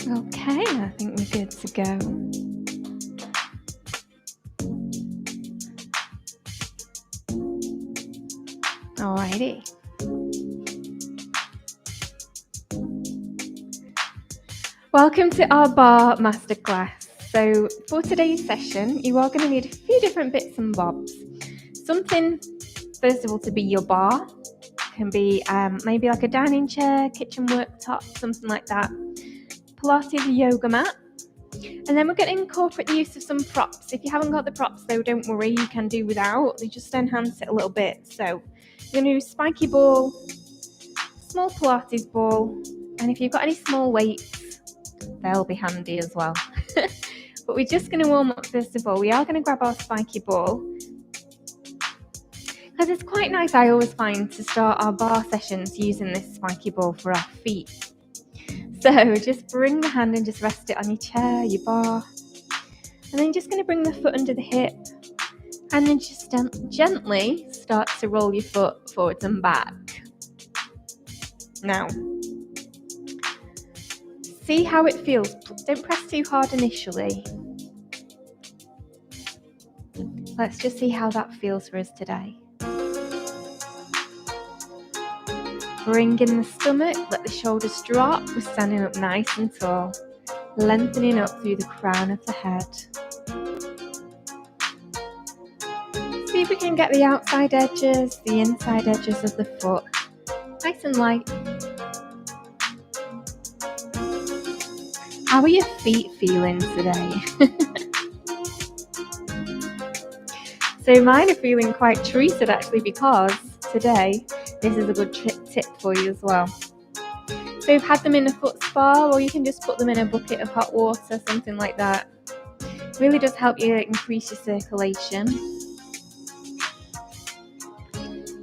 Okay, I think we're good to go. Alrighty. Welcome to our BARRE Masterclass. So for today's session, you are going to need a few different bits and bobs. Something, first of all, to be your bar. Can be maybe like a dining chair, kitchen worktop, something like that. Pilates yoga mat. And then we're going to incorporate the use of some props. If you haven't got the props though, don't worry, you can do without. They just enhance it a little bit. So you're going to do spiky ball, small Pilates ball, and if you've got any small weights, they'll be handy as well. But we're just going to warm up first of all. We are going to grab our spiky ball. Because it's quite nice, I always find, to start our bar sessions using this spiky ball for our feet. So just bring the hand and just rest it on your chair, your bar. And then you're just going to bring the foot under the hip. And then just gently start to roll your foot forwards and back. Now, see how it feels. Don't press too hard initially. Let's just see how that feels for us today. Bring in the stomach, let the shoulders drop. We're standing up nice and tall, lengthening up through the crown of the head. See if we can get the outside edges, the inside edges of the foot, nice and light. How are your feet feeling today? So mine are feeling quite treated actually, because today this is a good tip for you as well. So you've had them in a foot spa, or you can just put them in a bucket of hot water, something like that. It really does help you increase your circulation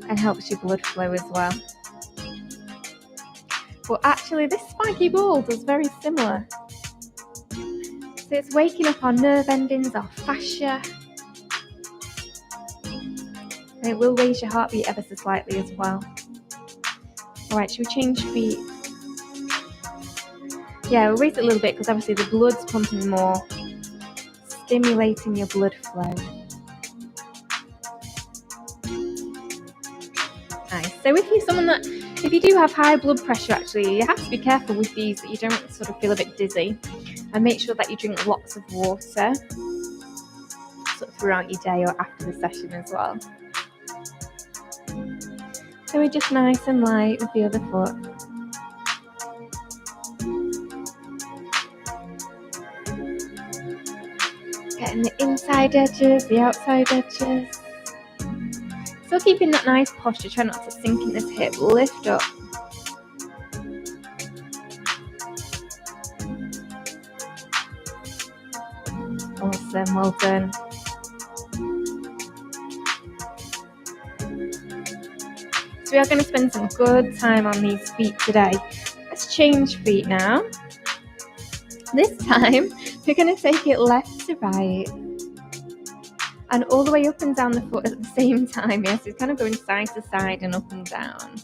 and helps your blood flow as well. But actually this spiky ball does very similar. So it's waking up our nerve endings, our fascia. And it will raise your heartbeat ever so slightly as well. Alright, should we change feet? Yeah, we'll raise it a little bit because obviously the blood's pumping more, stimulating your blood flow. Nice. So if you do have high blood pressure actually, you have to be careful with these that you don't sort of feel a bit dizzy. And make sure that you drink lots of water sort of throughout your day or after the session as well. So we're just nice and light with the other foot. Getting the inside edges, the outside edges. Still keeping that nice posture, try not to sink in this hip, lift up. Awesome, well done. So we are going to spend some good time on these feet today. Let's change feet now. This time, we're going to take it left to right. And all the way up and down the foot at the same time. Yes, it's kind of going side to side and up and down.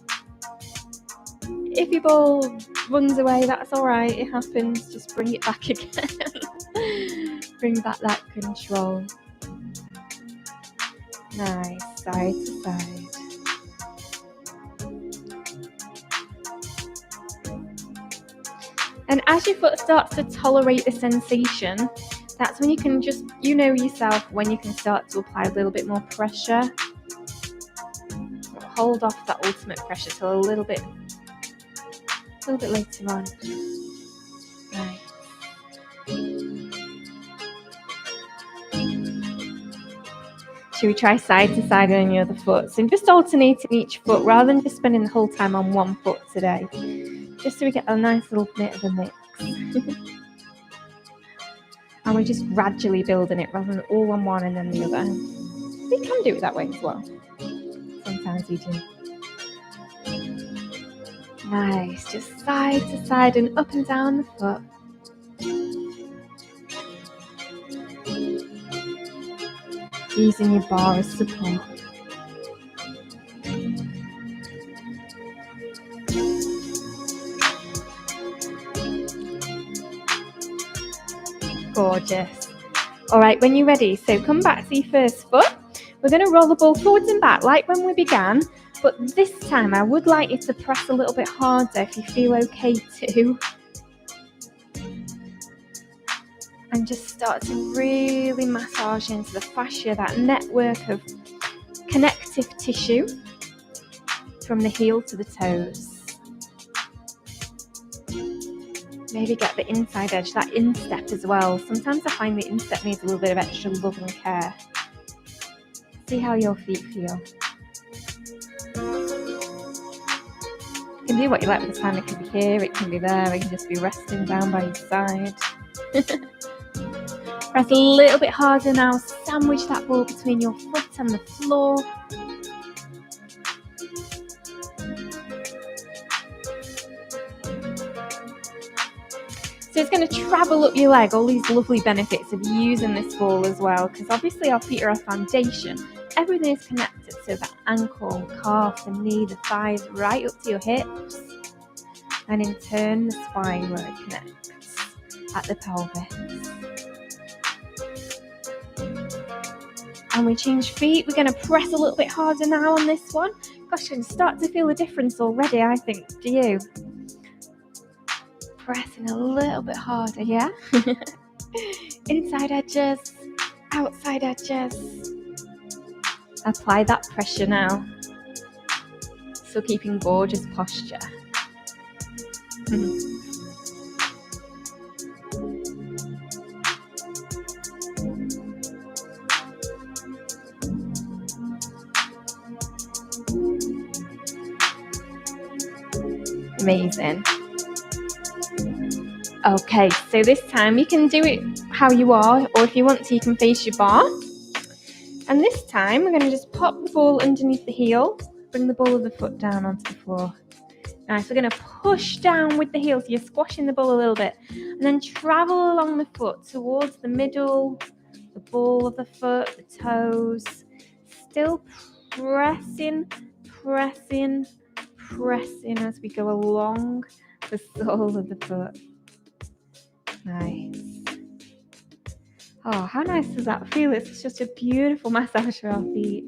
If your ball runs away, that's alright. It happens. Just bring it back again. Bring back that control. Nice, side to side. And as your foot starts to tolerate the sensation, that's when you can just, you know yourself, when you can start to apply a little bit more pressure. Hold off that ultimate pressure till a little bit later on. Right. Should we try side to side on your other foot? So just alternating each foot rather than just spending the whole time on one foot today. Just so we get a nice little bit of a mix. And we're just gradually building it rather than all on one and then the other. We can do it that way as well. Sometimes we do. Nice, just side to side and up and down the foot. Using your bar as support. Gorgeous. All right, when you're ready, so come back to your first foot. We're going to roll the ball forwards and back like when we began, but this time I would like you to press a little bit harder if you feel okay to. And just start to really massage into the fascia, that network of connective tissue from the heel to the toes. Maybe get the inside edge, that instep as well. Sometimes I find the instep needs a little bit of extra love and care. See how your feet feel. You can do what you like with the time. It can be here, it can be there, it can just be resting down by your side. Press a little bit harder now. Sandwich that ball between your foot and the floor. So it's going to travel up your leg, all these lovely benefits of using this ball as well, because obviously our feet are our foundation. Everything is connected, so the ankle, calf, the knee, the thighs, right up to your hips. And in turn, the spine where it connects at the pelvis. And we change feet. We're going to press a little bit harder now on this one. Gosh, you can start to feel the difference already, I think. Do you? Pressing a little bit harder, yeah? Inside edges, outside edges. Apply that pressure now. Still keeping gorgeous posture. Amazing. Okay, so this time you can do it how you are, or if you want to, you can face your bar. And this time we're going to just pop the ball underneath the heel, bring the ball of the foot down onto the floor. Nice, we're going to push down with the heel, so you're squashing the ball a little bit, and then travel along the foot towards the middle, the ball of the foot, the toes, still pressing as we go along the sole of the foot. Nice. Oh, how nice does that feel? It's just a beautiful massage for our feet.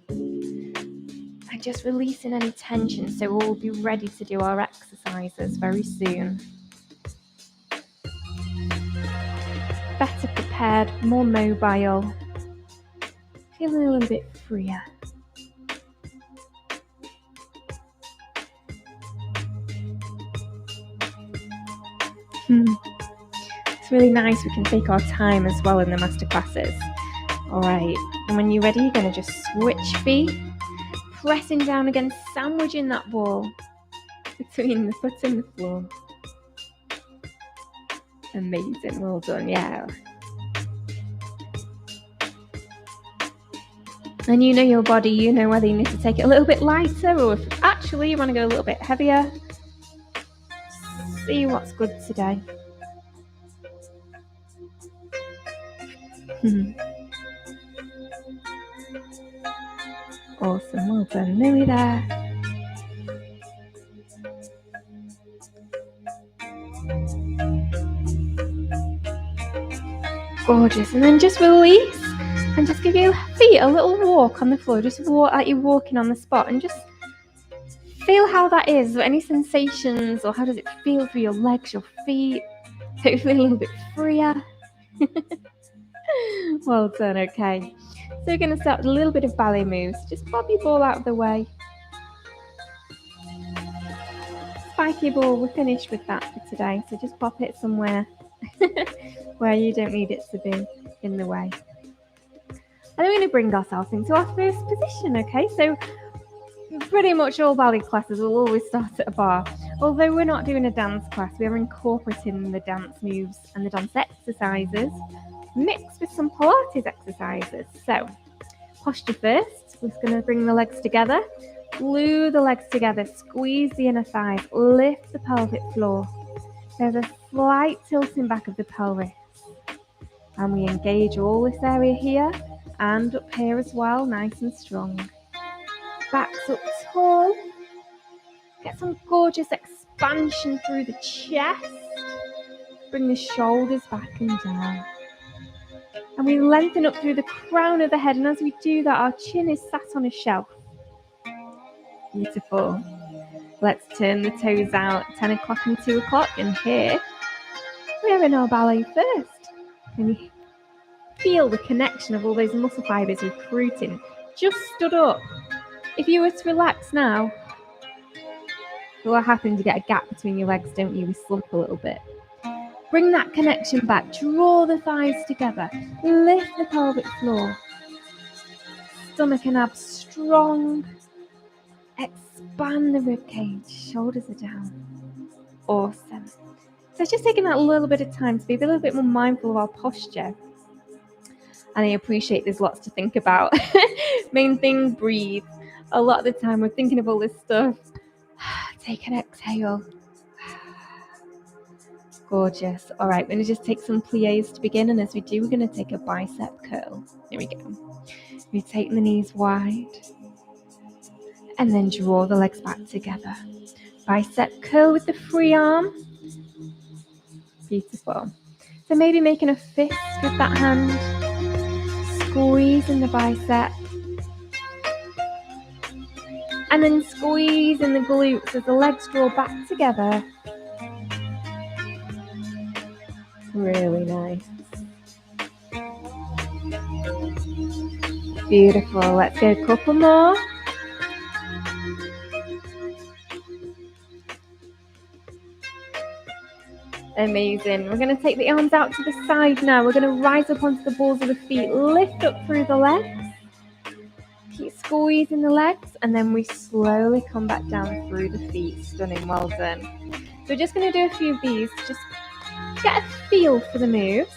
And just releasing any tension, so we'll be ready to do our exercises very soon. Better prepared, more mobile. Feeling a little bit freer. It's really nice. We can take our time as well in the masterclasses. All right, and when you're ready, you're going to just switch feet, pressing down again, sandwiching that ball between the foot and the floor. Amazing, well done, yeah. And you know your body, you know whether you need to take it a little bit lighter or if actually you want to go a little bit heavier. See what's good today. Awesome, well done, nearly there. Gorgeous, and then just release and just give your feet a little walk on the floor. Just walk like you're walking on the spot and just feel how that is, or any sensations, or how does it feel for your legs, your feet. Hopefully a little bit freer. Well done, okay. So we're going to start with a little bit of ballet moves. Just bob your ball out of the way. Spiky ball, we're finished with that for today. So just pop it somewhere where you don't need it to be in the way. And then we're going to bring ourselves into our first position, okay? So pretty much all ballet classes will always start at a bar. Although we're not doing a dance class, we are incorporating the dance moves and the dance exercises mixed with some Pilates exercises. So, posture first. We're just going to bring the legs together, glue the legs together, squeeze the inner thighs, lift the pelvic floor. There's a slight tilting back of the pelvis. And we engage all this area here and up here as well, nice and strong. Backs up tall. Get some gorgeous expansion through the chest. Bring the shoulders back and down. And we lengthen up through the crown of the head. And as we do that, our chin is sat on a shelf. Beautiful. Let's turn the toes out, 10 o'clock and 2 o'clock. And here, we're in our ballet first. And you feel the connection of all those muscle fibers recruiting. Just stood up. If you were to relax now, what happens? You get a gap between your legs, don't you? We slump a little bit. Bring that connection back. Draw the thighs together. Lift the pelvic floor. Stomach and abs strong. Expand the rib cage. Shoulders are down. Awesome. So it's just taking that little bit of time to be a little bit more mindful of our posture. And I appreciate there's lots to think about. Main thing, breathe. A lot of the time we're thinking of all this stuff. Take an exhale. Gorgeous. All right, we're going to just take some plies to begin. And as we do, we're going to take a bicep curl. Here we go. We take the knees wide. And then draw the legs back together. Bicep curl with the free arm. Beautiful. So maybe making a fist with that hand. Squeezing the bicep. And then squeezing the glutes as the legs draw back together. Really nice. Beautiful. Let's go a couple more. Amazing. We're going to take the arms out to the side now. We're going to rise up onto the balls of the feet. Lift up through the legs. Keep squeezing the legs. And then we slowly come back down through the feet. Stunning. Well done. So we're just going to do a few of these. Just get a feel for the moves.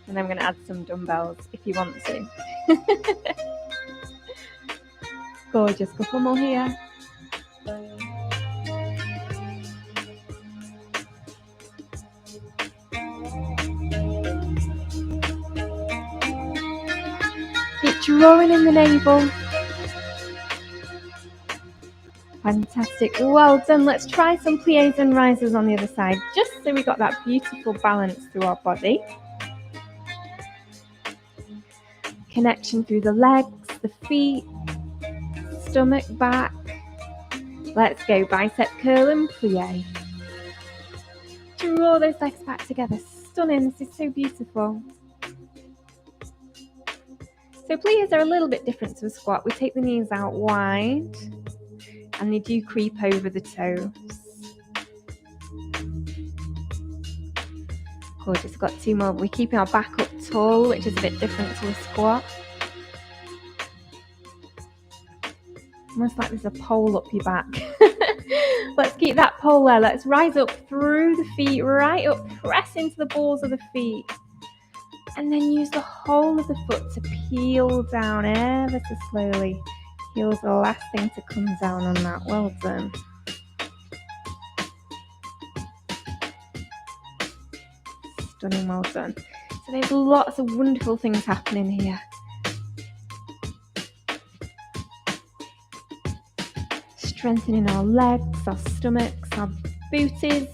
And then I'm going to add some dumbbells if you want to. Gorgeous. Couple more here. Keep drawing in the navel. Fantastic. Well done. Let's try some plies and rises on the other side, just so we got that beautiful balance through our body. Connection through the legs, the feet, stomach back. Let's go. Bicep curl and plie. Draw those legs back together. Stunning. This is so beautiful. So plies are a little bit different to a squat. We take the knees out wide and they do creep over the toes. Gorgeous. We've got two more. We're keeping our back up tall, which is a bit different to a squat. Almost like there's a pole up your back. Let's keep that pole there. Let's rise up through the feet, right up, press into the balls of the feet. And then use the whole of the foot to peel down ever so slowly. Heel's the last thing to come down on that. Well done. Stunning, well done. So there's lots of wonderful things happening here. Strengthening our legs, our stomachs, our booties.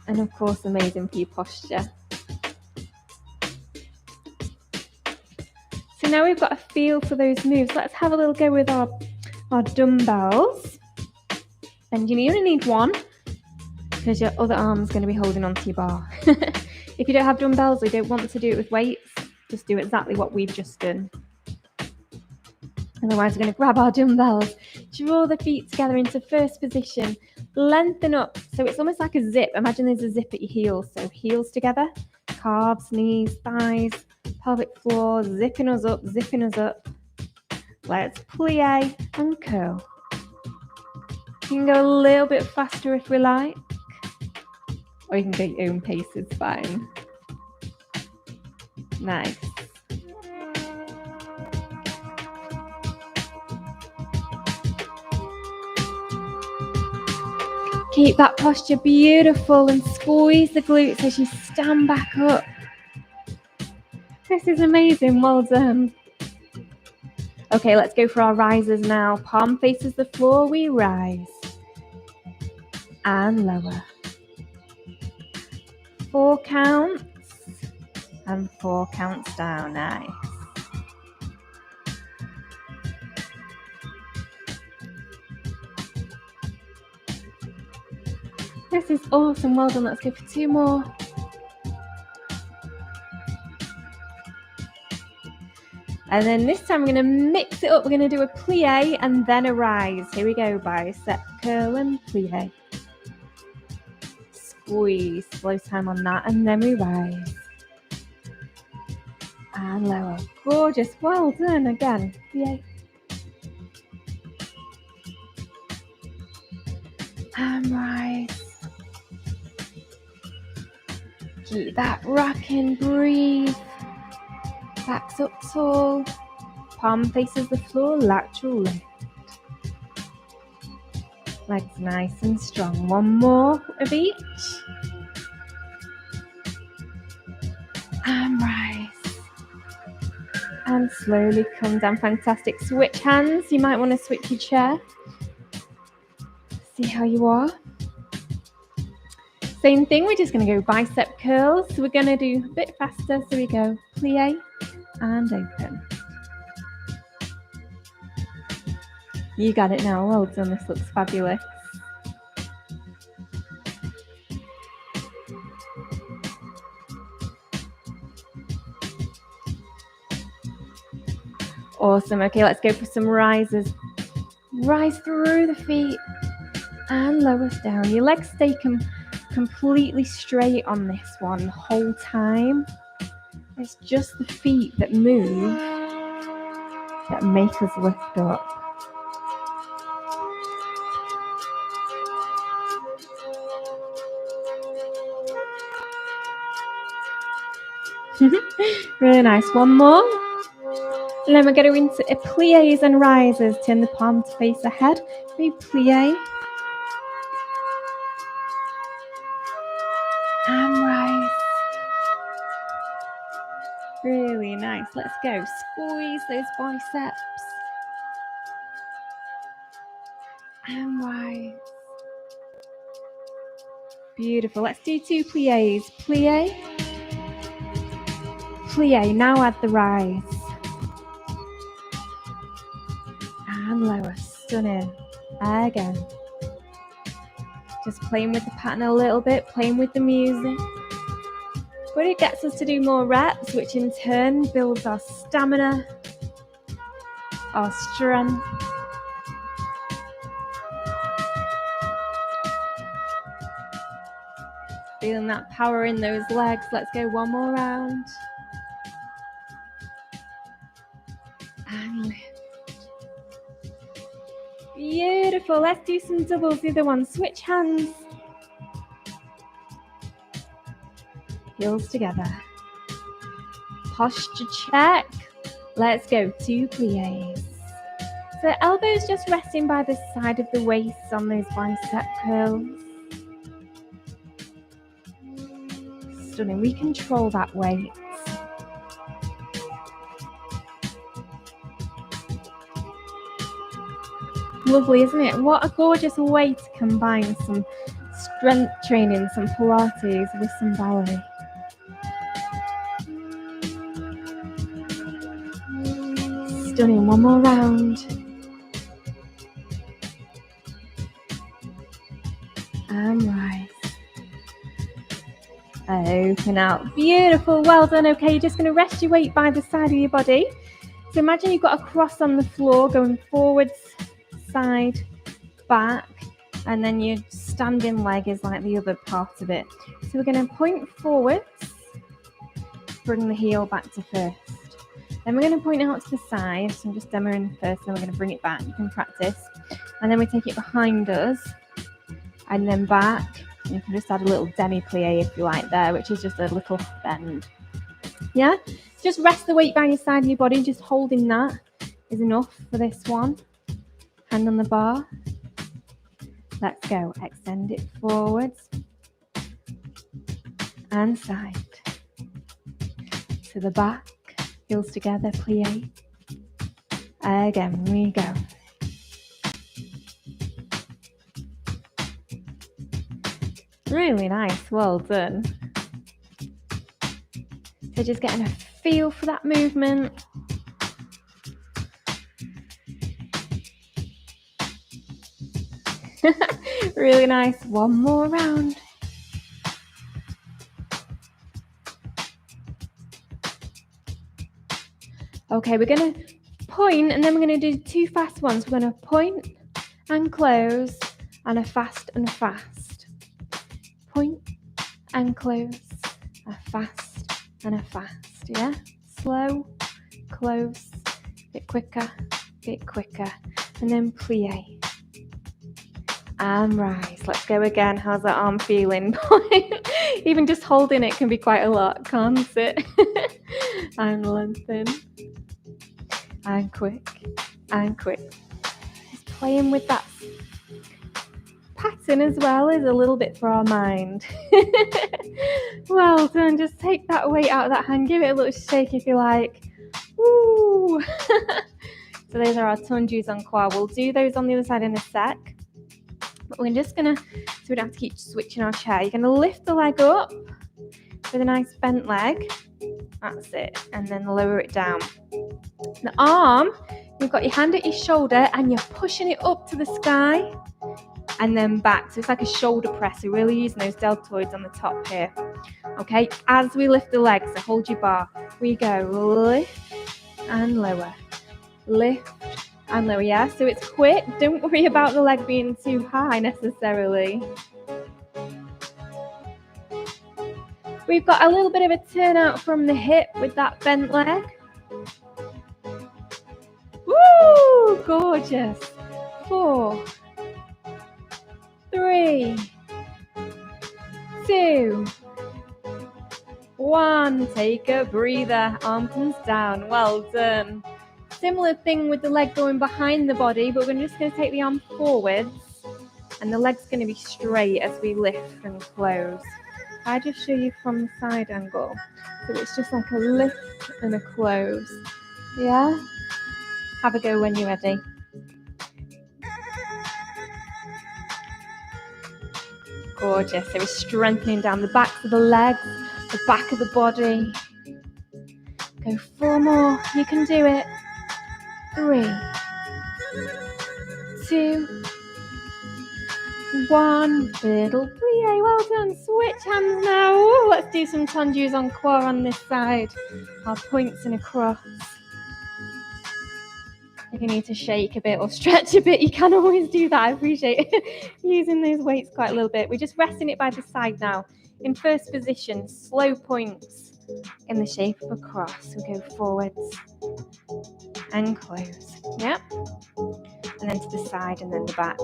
And of course, amazing for your posture. So now we've got a feel for those moves. Let's have a little go with our dumbbells. And you only need one, because your other arm's going to be holding onto your bar. If you don't have dumbbells or you don't want to do it with weights, just do exactly what we've just done. Otherwise, we're going to grab our dumbbells, draw the feet together into first position, lengthen up. So it's almost like a zip. Imagine there's a zip at your heels. So heels together, calves, knees, thighs, pelvic floor, zipping us up, zipping us up. Let's plie and curl. You can go a little bit faster if we like, or you can go your own pace, it's fine. Nice. Keep that posture beautiful and squeeze the glutes as you stand back up. This is amazing, well done. Okay, let's go for our rises now. Palm faces the floor, we rise. and lower. 4 counts and 4 counts down. Nice. This is awesome. Well done. Let's go for 2 more. And then this time we're going to mix it up. We're going to do a plie and then a rise. Here we go. Bicep curl and plie. Squeeze. Slow time on that. And then we rise. And lower. Gorgeous. Well done. Again. Plie. And rise. Keep that rocking. Breathe. Backs up tall, palm faces the floor, lateral lift. Legs nice and strong. 1 more of each. And rise. And slowly come down. Fantastic. Switch hands. You might want to switch your chair. See how you are. Same thing, we're just going to go bicep curls. So we're going to do a bit faster. So we go plie and open. You got it now. Well done. This looks fabulous. Awesome. Okay, let's go for some rises. Rise through the feet and lower down. Your legs stay completely straight on this one the whole time. It's just the feet that move that make us lift up. Really nice. 1 more. And then we're going into a plies and rises. Turn the palm to face ahead. We plie. And rise. Really nice. Let's go. Squeeze those biceps. And rise. Beautiful. Let's do 2 plies. Plie. Plie. Now add the rise. And lower. Stunning. Again. Just playing with the pattern a little bit. Playing with the music. But it gets us to do more reps, which in turn builds our stamina, our strength. Feeling that power in those legs. Let's go 1 more round. And lift. Beautiful. Let's do some doubles. The other one. Switch hands. Heels together. Posture check. Let's go 2 plies. So elbows just resting by the side of the waist on those bicep curls. Stunning. We control that weight. Lovely, isn't it? What a gorgeous way to combine some strength training, some Pilates with some ballet. Stunning. 1 more round. And rise. Open out. Beautiful. Well done. Okay, you're just going to rest your weight by the side of your body. So imagine you've got a cross on the floor going forwards, side, back, and then your standing leg is like the other part of it. So we're going to point forwards, bring the heel back to first. Then we're going to point out to the side. So I'm just demoing first, then we're going to bring it back. You can practice. And then we take it behind us, and then back. And you can just add a little demi-plie if you like there, which is just a little bend. Yeah? Just rest the weight by your side of your body. Just holding that is enough for this one. Hand on the bar. Let's go. Extend it forwards. And side. To the back. Heels together. Plie. Again, we go. Really nice, well done. So just getting a feel for that movement. Really nice. One more round. Okay, we're going to point and then we're going to do 2 fast ones. We're going to point and close and a fast and a fast. Point and close, a fast and a fast. Yeah? Slow, close, bit quicker, and then plie. And rise. Let's go again. How's that arm feeling? Even just holding it can be quite a lot, can't it? And lengthen. And quick. Just playing with that pattern as well is a little bit for our mind. Well done. Just take that weight out of that hand. Give it a little shake if you like. Woo! So those are our tunjus on core. We'll do those on the other side in a sec. But we're just going to, so we don't have to keep switching our chair. You're going to lift the leg up with a nice bent leg. That's it. And then lower it down. The arm, you've got your hand at your shoulder and you're pushing it up to the sky and then back. So it's like a shoulder press. We're really using those deltoids on the top here. Okay, as we lift the legs, so hold your bar. We go lift and lower. Lift and lower, yeah? So it's quick. Don't worry about the leg being too high necessarily. We've got a little bit of a turnout from the hip with that bent leg. Woo! Gorgeous. 4, 3, 2, 1. Take a breather. Arm comes down. Well done. Similar thing with the leg going behind the body, but we're just going to take the arm forwards and the leg's going to be straight as we lift and close. I just show you from the side angle. So it's just like a lift and a close. Yeah? Have a go when you're ready. Gorgeous. So we're strengthening down the backs of the legs, the back of the body. Go 4 more. You can do it. 3, 2, 1. Little plie. Well done. Switch hands now. Ooh, let's do some tunjus on core on this side. Our points and across. If you need to shake a bit or stretch a bit, you can always do that. I appreciate using those weights quite a little bit. We're just resting it by the side now. In first position, slow points in the shape of a cross. We go forwards and close. Yep. And then to the side and then the back.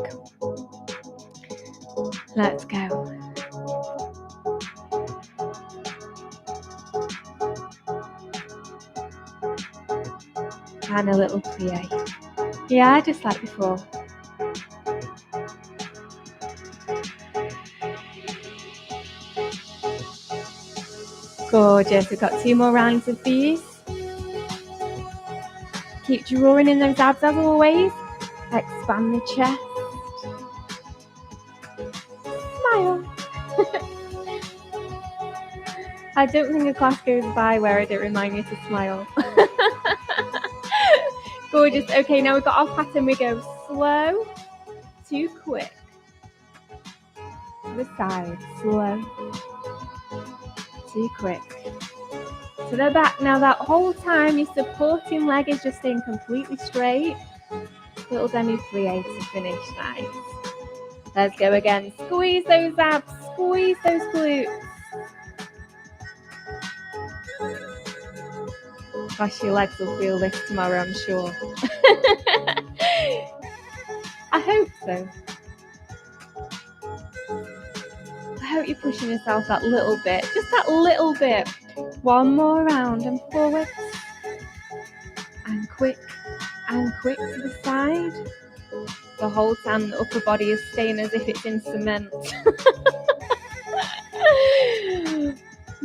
Let's go. And a little plie. Yeah, just like before. Gorgeous. We've got 2 more rounds of these. Keep drawing in those abs as always. Expand the chest. Smile. I don't think a class goes by where I don't remind you to smile. Gorgeous. Okay, now we've got our pattern. We go slow to quick. To the side. Slow to quick. To the back. Now that whole time your supporting leg is just staying completely straight. Little demi plie to finish. Nice. Let's go again. Squeeze those abs. Squeeze those glutes. Gosh, your legs will feel this tomorrow, I'm sure. I hope so. I hope you're pushing yourself that little bit. Just that little bit. 1 more round and forwards. And quick to the side. The whole time the upper body is staying as if it's in cement.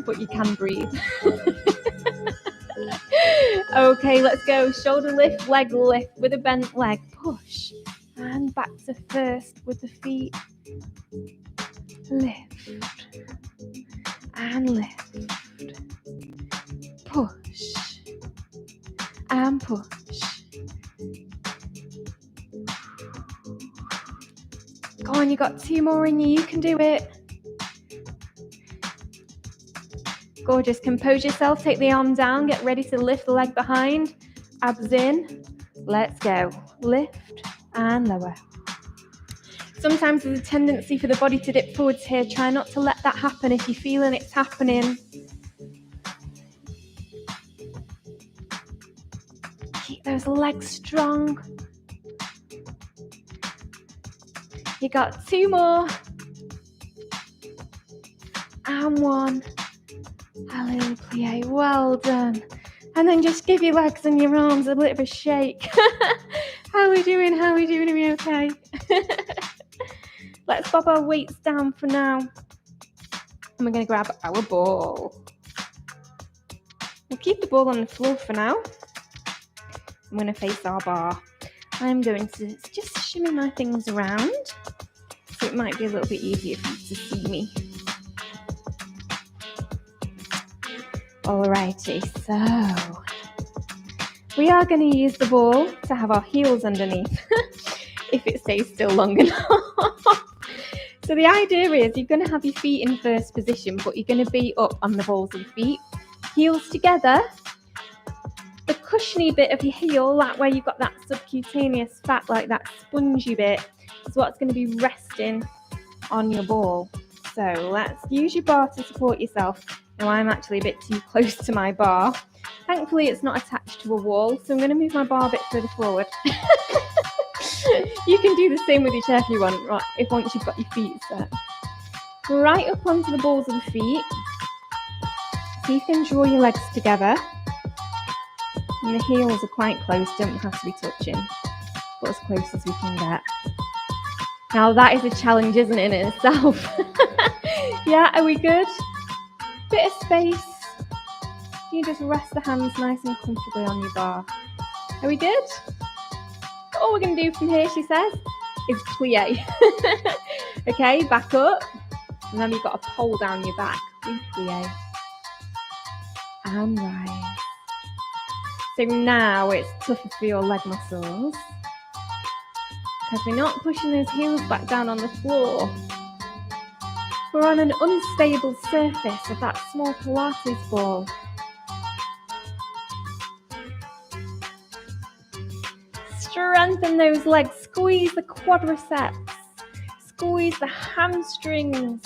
But you can breathe. Okay, let's go. Shoulder lift, leg lift with a bent leg. Push. And back to first with the feet. lift, and lift, push, and push. Go on, you got 2 more in you. You can do it. Gorgeous. Compose yourself. Take the arm down. Get ready to lift the leg behind. Abs in. Let's go. Lift and lower. Sometimes there's a tendency for the body to dip forwards here. Try not to let that happen. If you're feeling it's happening, keep those legs strong. You got 2 more. And 1. A little plie. Well done. And then just give your legs and your arms a bit of a shake. How are we doing? How are we doing? Are we okay? Let's bob our weights down for now. And we're going to grab our ball. We'll keep the ball on the floor for now. I'm going to face our bar. I'm going to just shimmy my things around, so it might be a little bit easier for you to see me. Alrighty, so we are going to use the ball to have our heels underneath, if it stays still long enough. So the idea is you're going to have your feet in first position, but you're going to be up on the balls of the feet, heels together. The cushiony bit of your heel, that where you've got that subcutaneous fat, like that spongy bit, is what's going to be resting on your ball. So let's use your bar to support yourself. Now I'm actually a bit too close to my bar. Thankfully it's not attached to a wall, so I'm going to move my bar a bit further forward. You can do the same with your chair if you want, right? If once you've got your feet set. Right up onto the balls of the feet. So you can draw your legs together. And the heels are quite close, don't have to be touching, but as close as we can get. Now that is a challenge, isn't it, in itself? Yeah, are we good? Bit of space. You just rest the hands nice and comfortably on your bar. Are we good? All we're going to do from here, she says, is plie. Okay, back up. And then you've got a pole down your back. Plie. And rise. So now it's tougher for your leg muscles, because we're not pushing those heels back down on the floor. We're on an unstable surface of that small Pilates ball. Strengthen those legs, squeeze the quadriceps, squeeze the hamstrings.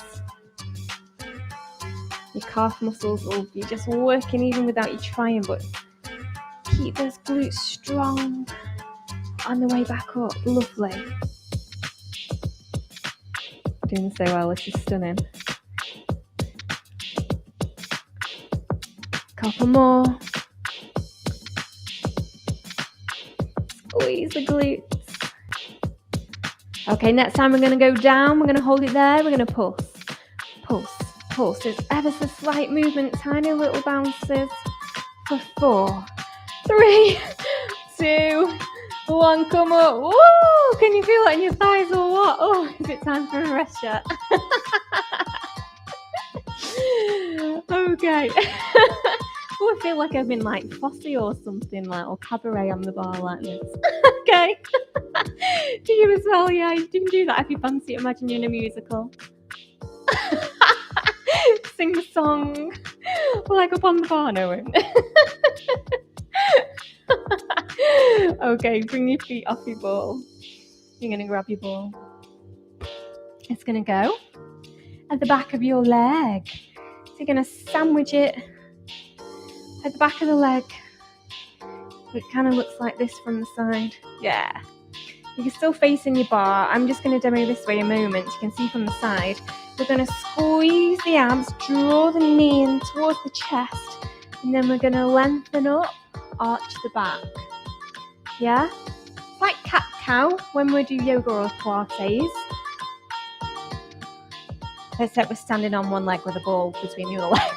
Your calf muscles will be just working even without you trying, but keep those glutes strong on the way back up. Lovely. Doing so well, this is stunning. Couple more. Squeeze the glutes. Okay, next time we're going to go down. We're going to hold it there. We're going to pulse. Pulse. Pulse. There's ever so slight movement, tiny little bounces. For 4, 3, 2, 1, come up. Woo! Can you feel it in your thighs or what? Oh, is it time for a rest yet? Okay. Oh, I feel like I've been like Fosse or something, like, or Cabaret on the bar like this. Okay. Do you as well? Yeah, you can do that if you fancy it. Imagine you're in a musical. Sing the song. Like up on the bar, no. Okay, bring your feet off your ball. You're going to grab your ball. It's going to go at the back of your leg. So you're going to sandwich it at the back of the leg. It kind of looks like this from the side. Yeah. You're still facing your bar. I'm just going to demo this way a moment. You can see from the side. We're going to squeeze the abs, draw the knee in towards the chest, and then we're going to lengthen up, arch the back. Yeah? It's like cat-cow when we do yoga or Pilates. Except we're standing on one leg with a ball between the other leg.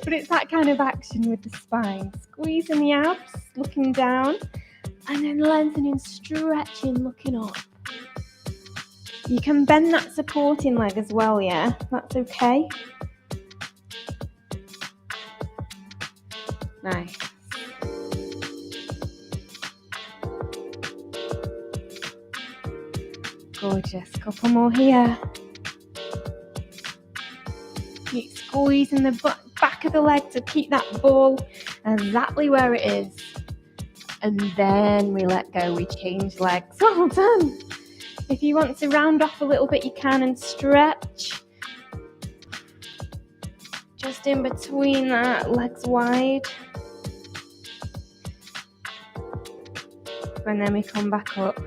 But it's that kind of action with the spine. Squeezing the abs, looking down, and then lengthening, stretching, looking up. You can bend that supporting leg as well, yeah? That's okay. Nice. Gorgeous. Couple more here. Keep squeezing the back of the leg to keep that ball exactly where it is. And then we let go. We change legs. Well done. If you want to round off a little bit, you can, and stretch. Just in between that, legs wide. And then we come back up.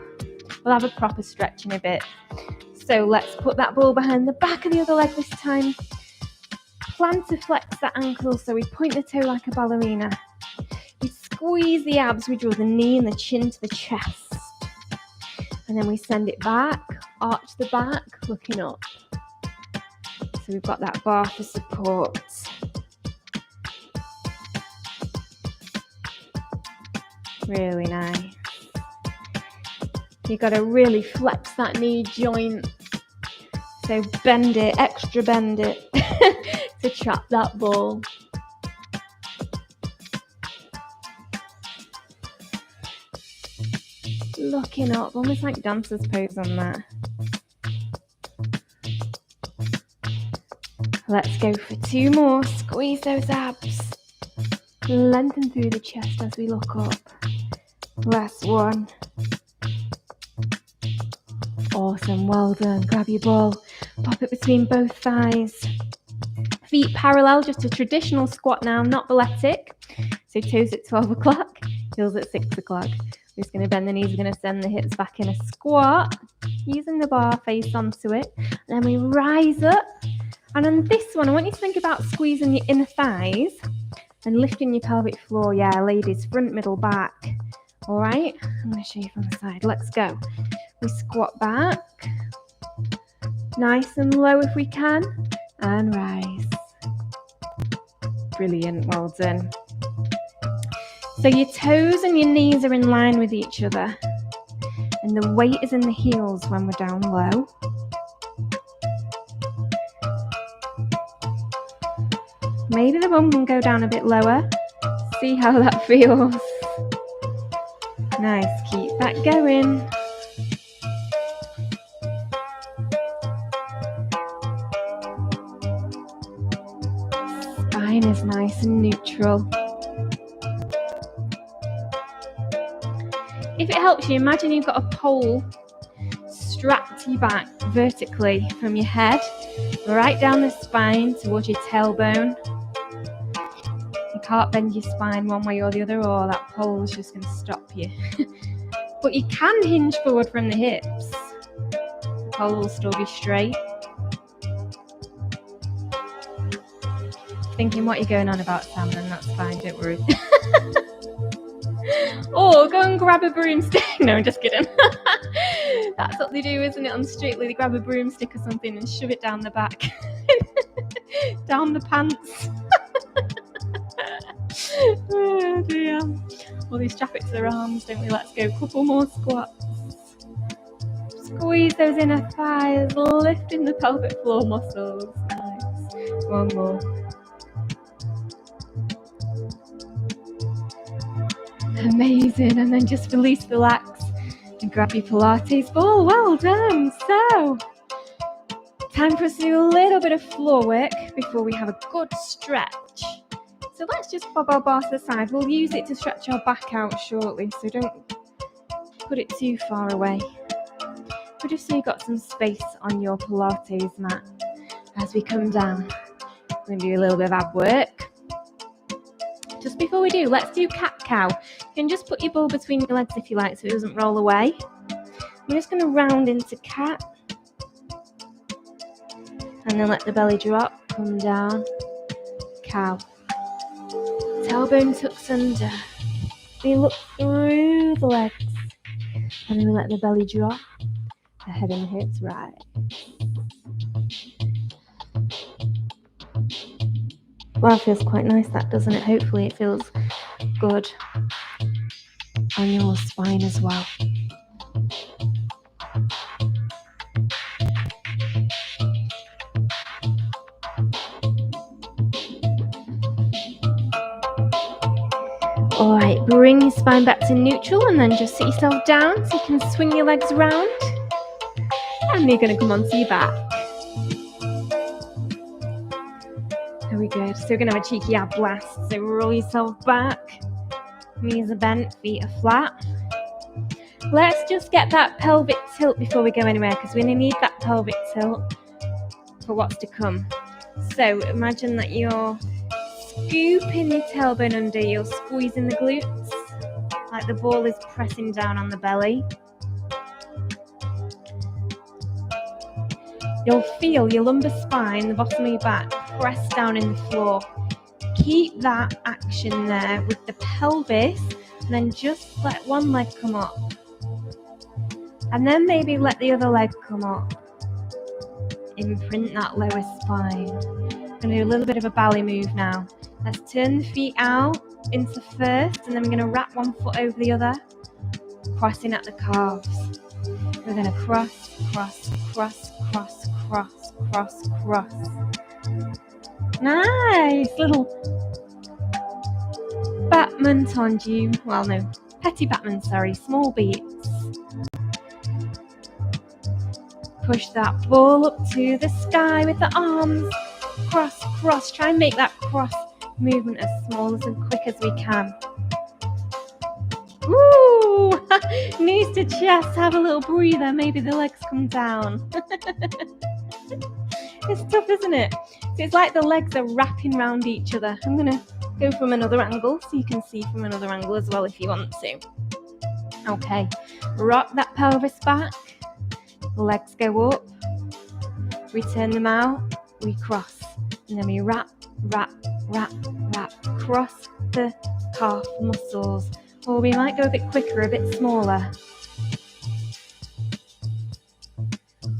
We'll have a proper stretch in a bit. So let's put that ball behind the back of the other leg this time. Plan to flex that ankle, so we point the toe like a ballerina. We squeeze the abs, we draw the knee and the chin to the chest. And then we send it back, arch the back, looking up. So we've got that bar for support. Really nice. You've got to really flex that knee joint. So bend it, extra bend it to trap that ball. Looking up, almost like dancer's pose on that. Let's go for 2 more. Squeeze those abs. Lengthen through the chest as we look up. Last one. Awesome, well done. Grab your ball, pop it between both thighs. Feet parallel, just a traditional squat now, not balletic. So toes at 12 o'clock, heels at 6 o'clock. We're just going to bend the knees, we're going to send the hips back in a squat, using the bar face onto it. And then we rise up. And on this one, I want you to think about squeezing your inner thighs and lifting your pelvic floor. Yeah, ladies, front, middle, back. All right, I'm going to show you from the side. Let's go. We squat back, nice and low if we can, and rise. Brilliant, well done. So your toes and your knees are in line with each other, and the weight is in the heels when we're down low. Maybe the bum can go down a bit lower. See how that feels. Nice, keep that going. Spine is nice and neutral. If it helps you, imagine you've got a pole strapped to your back vertically from your head right down the spine towards your tailbone. You can't bend your spine one way or the other, or that pole is just going to stop you. But you can hinge forward from the hips. The pole will still be straight. Thinking what you're going on about, Sam, then that's fine, don't worry. Or go and grab a broomstick. No, I'm just kidding. That's what they do, isn't it? On Strictly, they grab a broomstick or something and shove it down the back. Down the pants. Oh dear. All these strap it to their arms, don't we? Let's go. Couple more squats. Squeeze those inner thighs, lifting the pelvic floor muscles. Nice. One more. Amazing. And then just release, relax, and grab your Pilates ball. Well done. So, time for us to do a little bit of floor work before we have a good stretch. So let's just bob our bar to the side. We'll use it to stretch our back out shortly, so don't put it too far away. But just so you've got some space on your Pilates mat as we come down. We're going to do a little bit of ab work. Just before we do, let's do cat-cow. You can just put your ball between your legs if you like, so it doesn't roll away. We're just going to round into cat. And then let the belly drop, come down, cow. Tailbone tucks under. We look through the legs. And then we let the belly drop. The head and the hips right. Well, it feels quite nice, that, doesn't it? Hopefully it feels good on your spine as well. All right, bring your spine back to neutral and then just sit yourself down so you can swing your legs around. And you're going to come onto your back. Very good. So we're going to have a cheeky ab blast. So roll yourself back. Knees are bent, feet are flat. Let's just get that pelvic tilt before we go anywhere, because we're going to need that pelvic tilt for what's to come. So imagine that you're scooping your tailbone under, you're squeezing the glutes, like the ball is pressing down on the belly. You'll feel your lumbar spine, the bottom of your back, press down in the floor. Keep that action there with the pelvis, and then just let one leg come up. And then maybe let the other leg come up. Imprint that lower spine. I'm going to do a little bit of a ballet move now. Let's turn the feet out into first, and then we're going to wrap one foot over the other, crossing at the calves. We're going to cross, cross, cross, cross, cross, cross, cross. Nice little Batman tendu. Well, no, petit Batman, sorry, small beats. Push that ball up to the sky with the arms. Cross, cross. Try and make that cross movement as small and quick as we can. Woo! Knees to chest, have a little breather. Maybe the legs come down. It's tough, isn't it? So it's like the legs are wrapping around each other. I'm going to go from another angle so you can see from another angle as well if you want to. Okay, rock that pelvis back. Legs go up. We turn them out. We cross. And then we wrap, wrap, wrap, wrap. Cross the calf muscles. Or we might go a bit quicker, a bit smaller.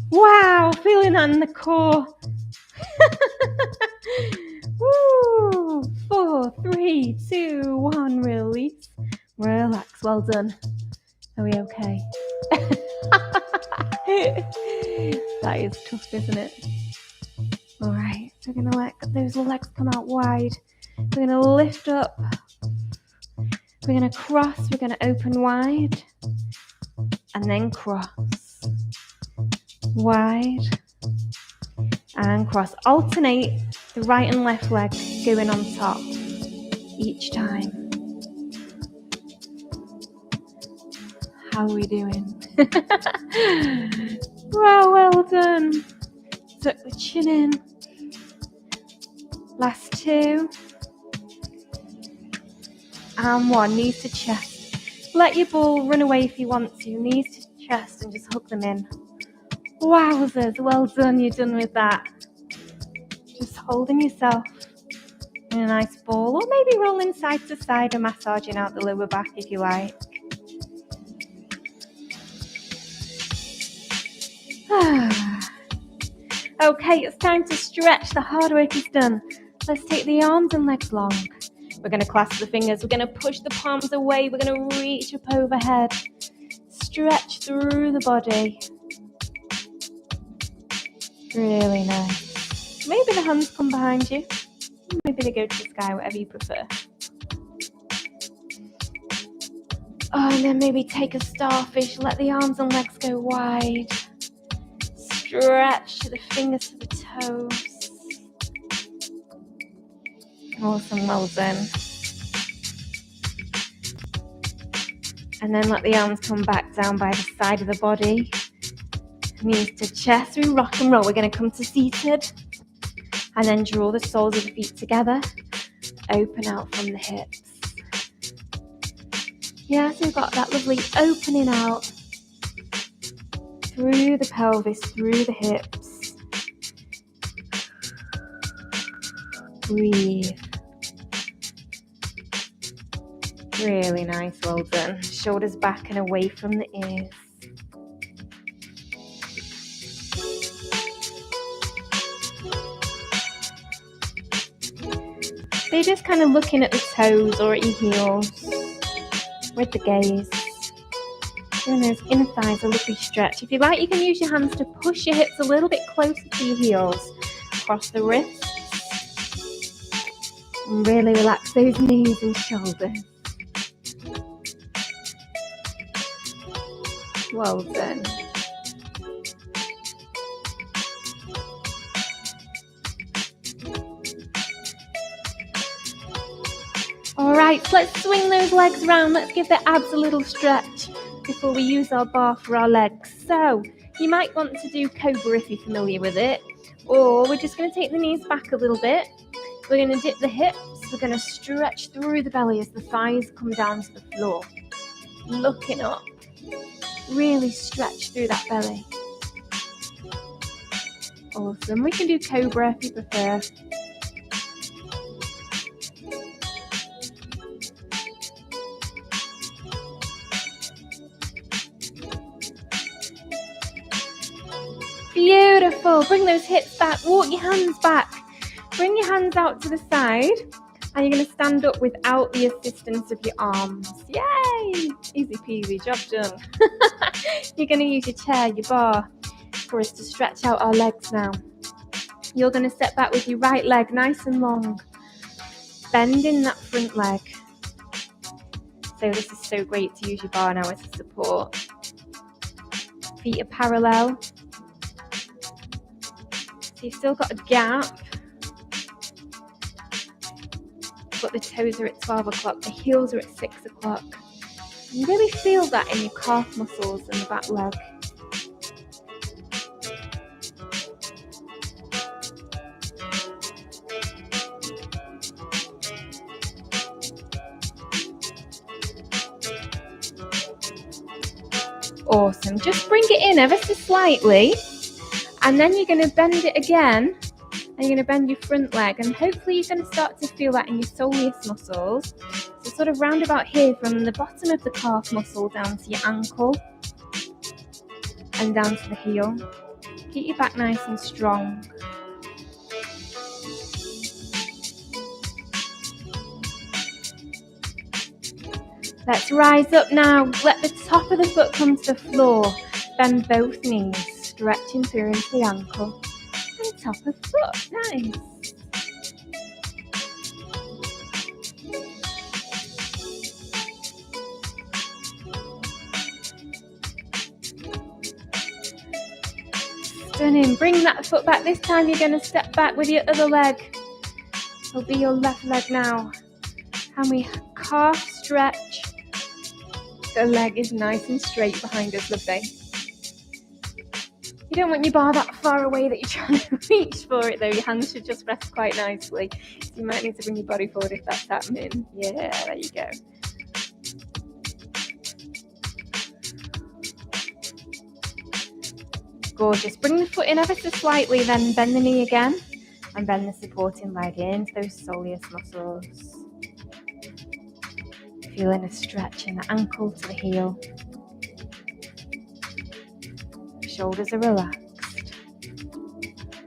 Wow, feeling that in the core. Woo! 4, 3, 2, 1, release. Relax, well done. Are we okay? That is tough, isn't it? All right, so we're going to let those legs come out wide. We're going to lift up. We're going to cross. We're going to open wide. And then cross. Wide. And cross. Alternate the right and left leg going on top each time. How are we doing? Wow, well done. Tuck the chin in. Last 2. And 1. Knees to chest. Let your ball run away if you want to. Knees to chest and just hook them in. Wowzers, well done. You're done with that. Just holding yourself in a nice ball, or maybe rolling side to side and massaging out the lower back if you like. Okay, it's time to stretch. The hard work is done. Let's take the arms and legs long. We're going to clasp the fingers. We're going to push the palms away. We're going to reach up overhead. Stretch through the body. Really nice. Maybe the hands come behind you. Maybe they go to the sky, whatever you prefer. Oh, and then maybe take a starfish. Let the arms and legs go wide. Stretch the fingers to the toes. Awesome, well done. And then let the arms come back down by the side of the body. Knees to chest. We rock and roll. We're going to come to seated. And then draw the soles of the feet together. Open out from the hips. Yeah, so we've got that lovely opening out through the pelvis, through the hips. Breathe. Really nice, well done. Shoulders back and away from the ears. So you're just kind of looking at the toes or at your heels with the gaze. Doing those inner thighs, a lovely stretch. If you like, you can use your hands to push your hips a little bit closer to your heels. Cross the wrists. And really relax those knees and shoulders. Well done. All right, let's swing those legs round. Let's give the abs a little stretch before we use our bar for our legs. So you might want to do Cobra if you're familiar with it, or we're just going to take the knees back a little bit. We're going to dip the hips. We're going to stretch through the belly as the thighs come down to the floor. Looking up. Really stretch through that belly. Awesome. We can do Cobra if you prefer. Beautiful. Bring those hips back. Walk your hands back. Bring your hands out to the side. And you're going to stand up without the assistance of your arms. Yay! Easy peasy. Job done. You're going to use your chair, your bar, for us to stretch out our legs now. You're going to step back with your right leg nice and long. Bending that front leg. So this is so great to use your bar now as a support. Feet are parallel. So you've still got a gap. But the toes are at 12 o'clock, the heels are at 6 o'clock. You really feel that in your calf muscles and the back leg. Awesome. Just bring it in ever so slightly. And then you're going to bend it again. And you're going to bend your front leg. And hopefully you're going to start to feel that in your soleus muscles. So sort of round about here from the bottom of the calf muscle down to your ankle. And down to the heel. Keep your back nice and strong. Let's rise up now. Let the top of the foot come to the floor. Bend both knees, stretching through into the ankle. And top of foot. Nice. Stunning. Bring that foot back. This time you're going to step back with your other leg. It'll be your left leg now. And we calf stretch. The leg is nice and straight behind us, lovely. You don't want your bar that far away that you're trying to reach for it though. Your hands should just rest quite nicely. So you might need to bring your body forward if that's happening. Yeah, there you go. Gorgeous. Bring the foot in ever so slightly, then bend the knee again. And bend the supporting leg into those soleus muscles. Feeling a stretch in the ankle to the heel. Shoulders are relaxed.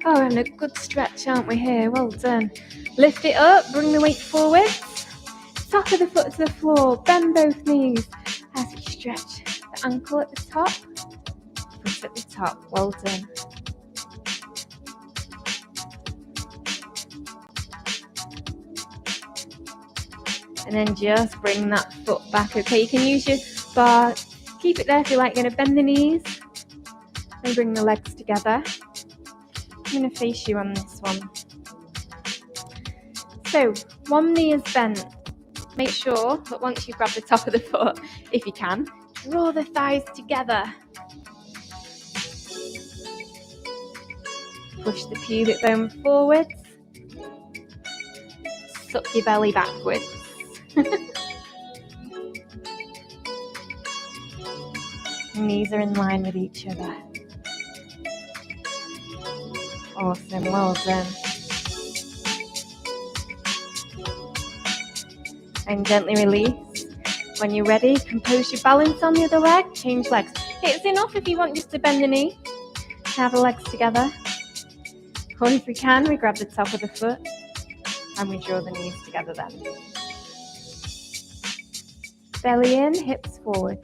Oh, and a good stretch, aren't we here? Well done. Lift it up, bring the weight forward. Top of the foot to the floor, bend both knees as you stretch the ankle at the top, foot at the top. Well done. And then just bring that foot back. Okay, you can use your bar. Keep it there if you like. You're going to bend the knees. Then bring the legs together. I'm going to face you on this one. So, one knee is bent. Make sure that once you grab the top of the foot, if you can, draw the thighs together. Push the pubic bone forwards. Suck your belly backwards. Knees are in line with each other. Awesome, well done. And gently release. When you're ready, compose your balance on the other leg, change legs. It's enough if you want just to bend the knee, have the legs together. Or if we can, we grab the top of the foot and we draw the knees together then. Belly in, hips forward.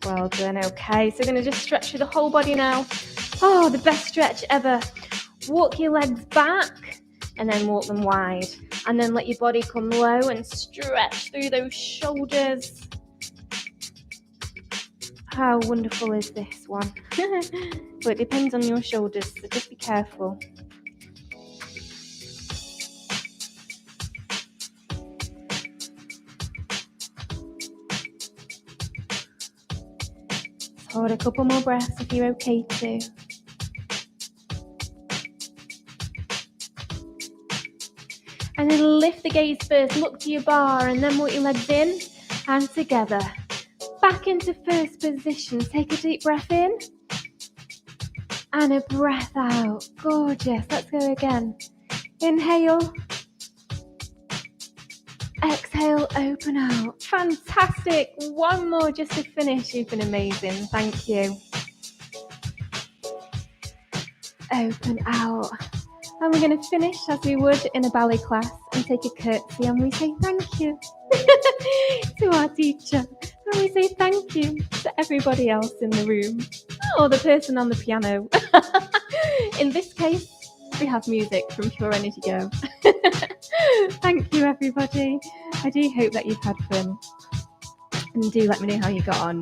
Well done, okay. So we're going to just stretch through the whole body now. Oh, the best stretch ever. Walk your legs back and then walk them wide. And then let your body come low and stretch through those shoulders. How wonderful is this one? But it depends on your shoulders, so just be careful. Hold a couple more breaths if you're okay to. And then lift the gaze first, look to your bar, and then walk your legs in and together. Back into first position. Take a deep breath in and a breath out. Gorgeous. Let's go again. Inhale. Exhale, open out. Fantastic. One more just to finish. You've been amazing. Thank you. Open out. And we're going to finish as we would in a ballet class and take a curtsy, and we say thank you to our teacher. And we say thank you to everybody else in the room, or the person on the piano. In this case, we have music from Pure Energy Go. Thank you, everybody. I do hope that you've had fun. And do let me know how you got on.